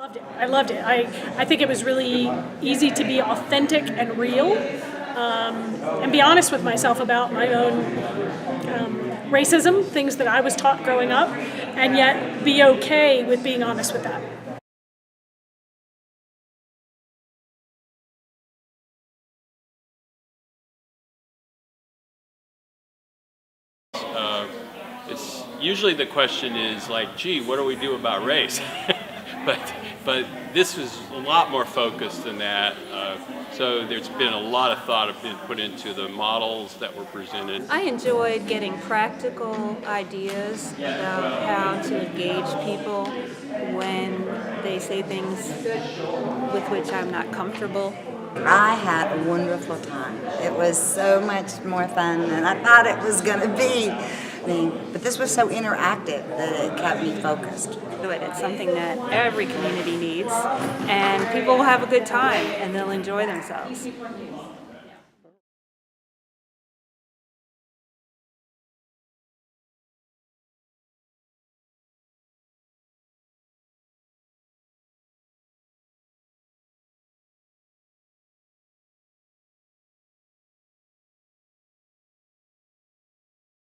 Loved it. I loved it. I think it was really easy to be authentic and real, and be honest with myself about my own racism, things that I was taught growing up, and yet be okay with being honest with that. It's usually the question is like, gee, what do we do about race? but this was a lot more focused than that. So there's been a lot of thought been put into the models that were presented. I enjoyed getting practical ideas about how to engage people when they say things with which I'm not comfortable. I had a wonderful time. It was so much more fun than I thought it was going to be. But this was so interactive that it kept me focused. It's something that every community needs, and people will have a good time and they'll enjoy themselves.